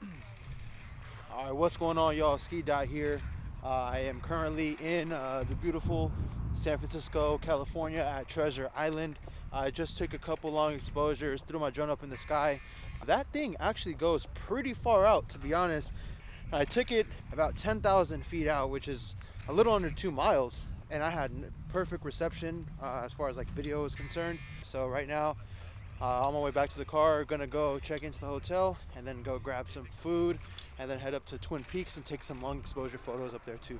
All right, what's going on, y'all? Ski Dot here. I am currently in the beautiful San Francisco, California at Treasure Island. I just took a couple long exposures, threw my drone up in the sky. That thing actually goes pretty far out, to be honest. I took it about 10,000 feet out, which is a little under 2 miles, and I had perfect reception as far as like video is concerned. So right now, on my way back to the car, gonna go check into the hotel and then go grab some food and then head up to Twin Peaks and take some long exposure photos up there too.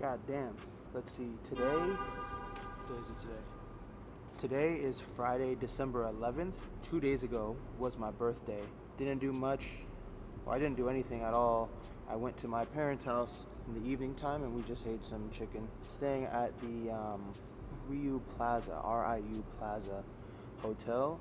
God damn. Let's see, what day is it today? Today is Friday, December 11th. 2 days ago was my birthday. Didn't do much. Well, I didn't do anything at all. I went to my parents' house in the evening time and we just ate some chicken. Staying at the Riu Plaza, R-I-U Plaza Hotel.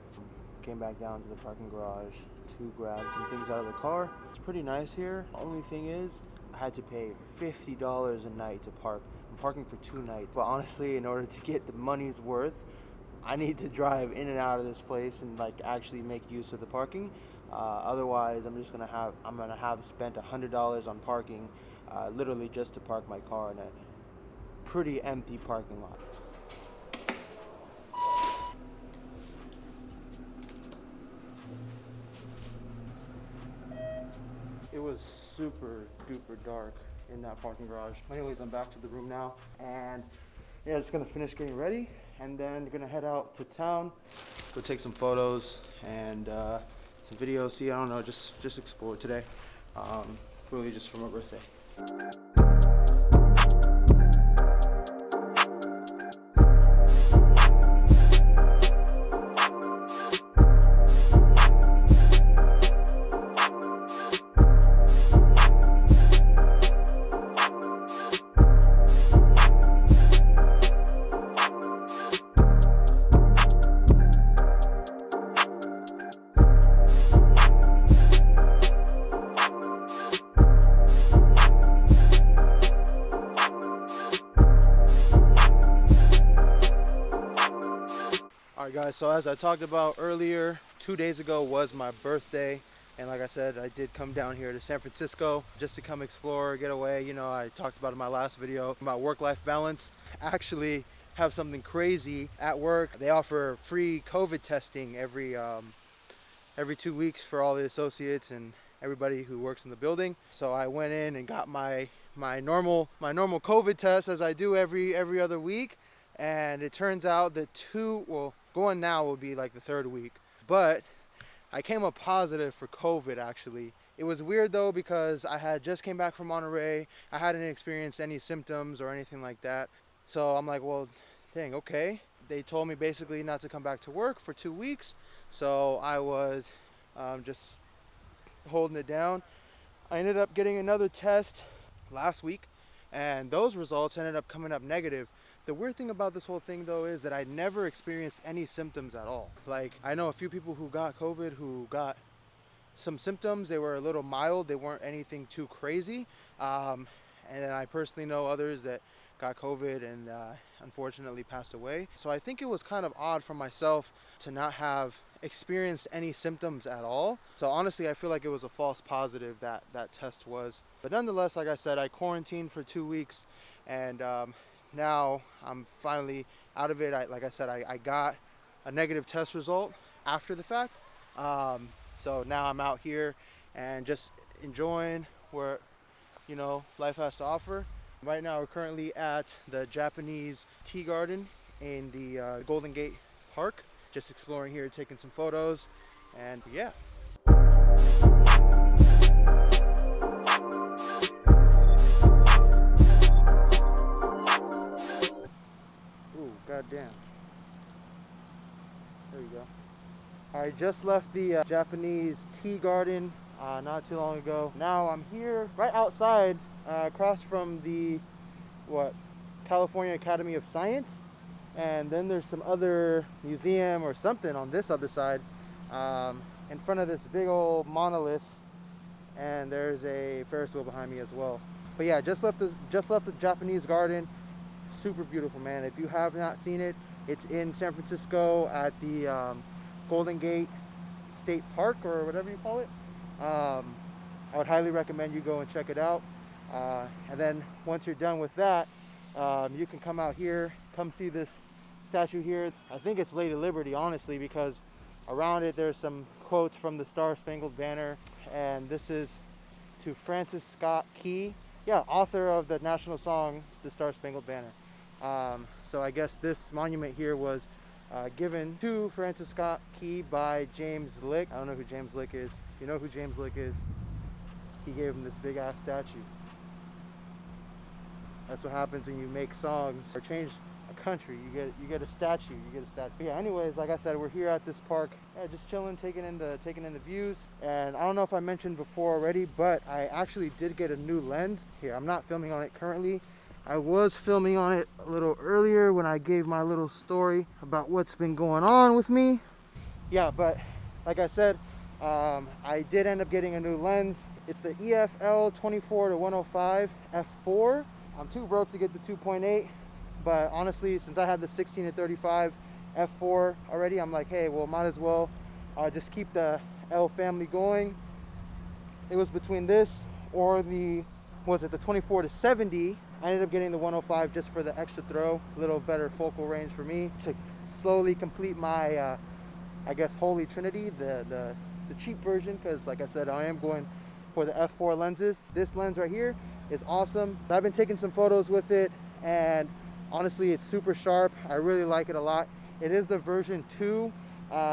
Came back down to the parking garage to grab some things out of the car. It's pretty nice here. Only thing is, I had to pay $50 a night to park. I'm parking for 2 nights. But honestly, in order to get the money's worth, I need to drive in and out of this place and like actually make use of the parking. Otherwise, I'm gonna have spent $100 on parking, literally just to park my car in a pretty empty parking lot. It was super duper dark in that parking garage. Anyways, I'm back to the room now, and yeah, just gonna finish getting ready, and then gonna head out to town, go take some photos and some videos. See, I don't know, just explore today. Really just for my birthday. Alright guys, so as I talked about earlier, 2 days ago was my birthday, and like I said, I did come down here to San Francisco just to come explore, get away. You know, I talked about in my last video about work-life balance. Actually have something crazy at work. They offer free COVID testing every 2 weeks for all the associates and everybody who works in the building. So I went in and got my normal COVID test, as I do every other week. And it turns out that going now will be like the 3rd week, but I came up positive for COVID actually. It was weird though, because I had just came back from Monterey. I hadn't experienced any symptoms or anything like that. So I'm like, well, dang, okay. They told me basically not to come back to work for 2 weeks. So I was just holding it down. I ended up getting another test last week, and those results ended up coming up negative. The weird thing about this whole thing though is that I never experienced any symptoms at all. Like, I know a few people who got COVID who got some symptoms. They were a little mild, they weren't anything too crazy. And then I personally know others that got COVID and unfortunately passed away. So I think it was kind of odd for myself to not have experienced any symptoms at all. So honestly, I feel like it was a false positive, that test was. But nonetheless, like I said, I quarantined for 2 weeks, and now I'm finally out of it. Like I said, I got a negative test result after the fact. So now I'm out here and just enjoying what, you know, life has to offer. Right now we're currently at the Japanese tea garden in the Golden Gate Park. Just exploring here, taking some photos, and yeah. God damn. There you go. I just left the Japanese tea garden not too long ago. Now I'm here right outside, across from the California Academy of Science, and then there's some other museum or something on this other side, in front of this big old monolith, and there's a Ferris wheel behind me as well. But yeah, just left the Japanese garden, super beautiful, man. If you have not seen it, it's in San Francisco at the Golden Gate State Park or whatever you call it. I would highly recommend you go and check it out. And then once you're done with that, you can come out here, come see this statue here. I think it's Lady Liberty, honestly, because around it there's some quotes from the Star Spangled Banner, and this is to Francis Scott Key, author of the national song, The Star Spangled Banner. So I guess this monument here was given to Francis Scott Key by James Lick. I don't know who James Lick is. If you know who James Lick is, he gave him this big ass statue. That's what happens when you make songs or change a country. You get a statue. But yeah, anyways, like I said, we're here at this park, just chilling, taking in the views. And I don't know if I mentioned before already, but I actually did get a new lens. Here, I'm not filming on it currently. I was filming on it a little earlier when I gave my little story about what's been going on with me. Yeah, but like I said, I did end up getting a new lens. It's the EFL 24-105 f4. I'm too broke to get the 2.8, but honestly, since I had the 16-35 f4 already, I'm like, hey, well, might as well just keep the L family going. It was between this or the 24-70. I ended up getting the 105 just for the extra throw, a little better focal range for me to slowly complete my, I guess, holy trinity, the cheap version, because like I said, I am going for the f4 lenses. This lens right here is awesome. I've been taking some photos with it, and honestly, it's super sharp. I really like it a lot. It is the version 2.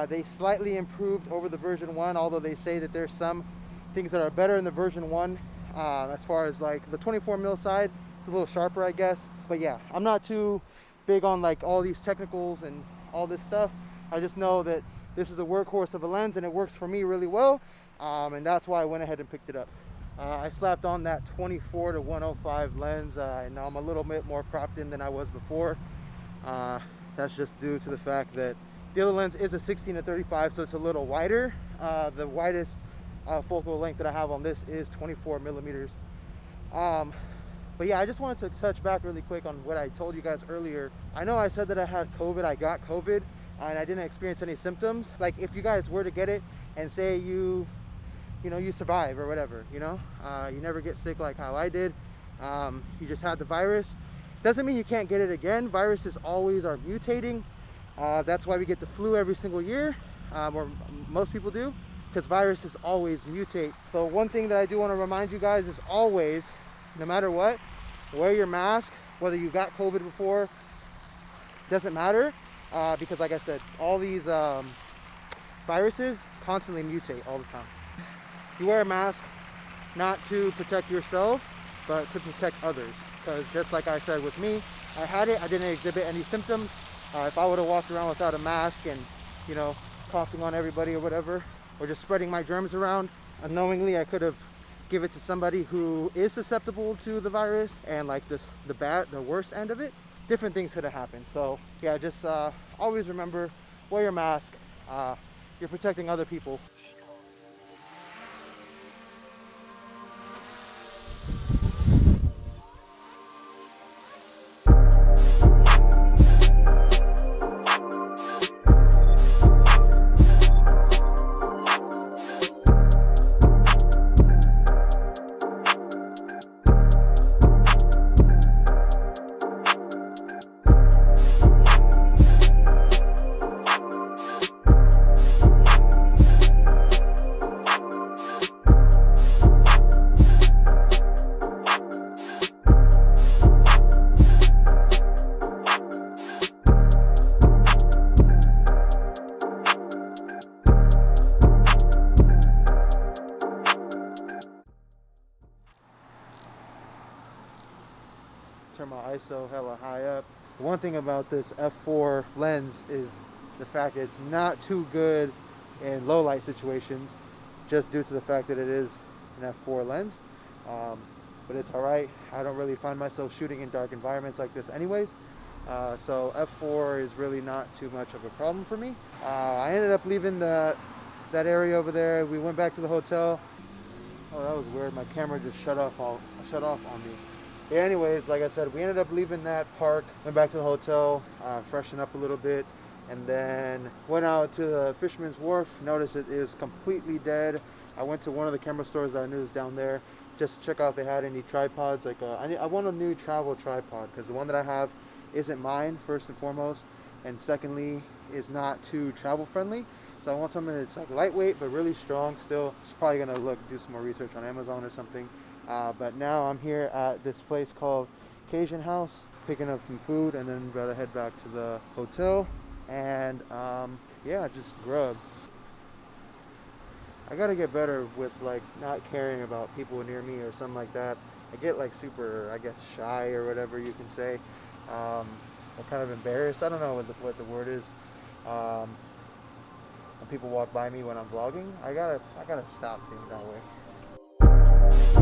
They slightly improved over the version 1, although they say that there's some things that are better in the version 1. As far as like the 24mm side, it's a little sharper, I guess. But yeah, I'm not too big on like all these technicals and all this stuff. I just know that this is a workhorse of a lens and it works for me really well. And that's why I went ahead and picked it up. I slapped on that 24-105 lens. Now I'm a little bit more cropped in than I was before. That's just due to the fact that the other lens is a 16-35, so it's a little wider. The widest focal length that I have on this is 24mm. But yeah, I just wanted to touch back really quick on what I told you guys earlier. I know I said that I had COVID. I got COVID and I didn't experience any symptoms. Like if you guys were to get it and say you survive or whatever, you never get sick like how I did. You just had the virus. Doesn't mean you can't get it again. Viruses always are mutating. That's why we get the flu every single year, or most people do, because viruses always mutate. So one thing that I do want to remind you guys is always, no matter what, wear your mask, whether you got COVID before, doesn't matter, because like I said, all these viruses constantly mutate all the time. You wear a mask not to protect yourself, but to protect others. Because just like I said with me, I had it, I didn't exhibit any symptoms. If I would have walked around without a mask and, coughing on everybody or whatever, or just spreading my germs around, unknowingly I could have given it to somebody who is susceptible to the virus, and like the worst end of it, different things could have happened. So yeah, just always remember, wear your mask. You're protecting other people. Turn my ISO hella high up. The one thing about this f4 lens is the fact that it's not too good in low light situations, just due to the fact that it is an f4 lens. But it's all right. I don't really find myself shooting in dark environments like this anyways. So f4 is really not too much of a problem for me. I ended up leaving that area over there. We went back to the hotel. Oh, that was weird. My camera just shut off on me. Yeah, anyways, like I said, we ended up leaving that park, went back to the hotel, freshened up a little bit, and then went out to the Fisherman's Wharf. Noticed it is completely dead. I went to one of the camera stores that I knew was down there just to check out if they had any tripods. Like I want a new travel tripod because the one that I have isn't mine, first and foremost, and secondly is not too travel friendly. So I want something that's like lightweight but really strong. Still, just probably gonna do some more research on Amazon or something. But now I'm here at this place called Cajun House, picking up some food, and then gotta head back to the hotel and yeah, just grub. I gotta get better with like not caring about people near me or something like that. I get like super, I guess, shy or whatever you can say. I'm kind of embarrassed. I don't know what the word is. When people walk by me when I'm vlogging, I gotta stop being that way.